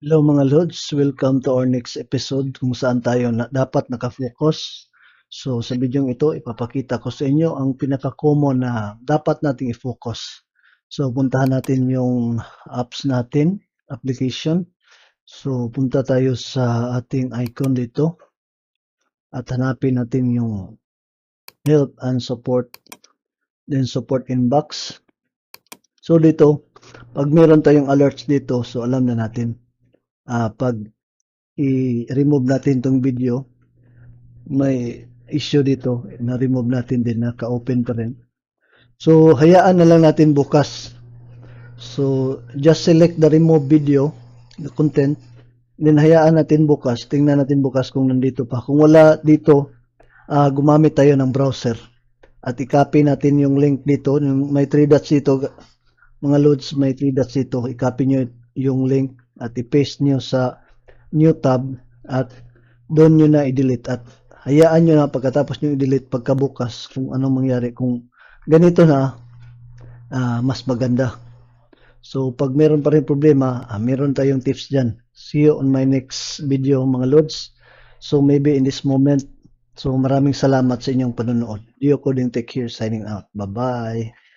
Hello mga Lods, welcome to our next episode kung saan tayo dapat nakafocus. So sa video ito, ipapakita ko sa inyo ang pinaka-common na dapat nating i-focus. So puntahan natin yung apps natin, application. So punta tayo sa ating icon dito at hanapin natin yung help and support, then support inbox. So dito, pag meron tayong alerts dito, so alam na natin pag i-remove natin tong video, may issue dito, na-remove natin din, naka-open pa rin. So, hayaan na lang natin bukas. So, just select the remove video, the content, then hayaan natin bukas, tingnan natin bukas kung nandito pa. Kung wala dito, gumamit tayo ng browser. At i-copy natin yung link dito, yung may 3 dots dito, mga loads, may 3 dots dito, i-copy nyo yung link at i-paste nyo sa new tab at doon nyo na i-delete at hayaan nyo na pagkatapos nyo i-delete pagkabukas kung anong mangyari. Kung ganito na, mas maganda. So, pag meron pa rin problema, meron tayong tips dyan. See you on my next video mga lods. So, maybe in this moment, so maraming salamat sa inyong panonood. Dio Coding Tech here signing out. Bye-bye.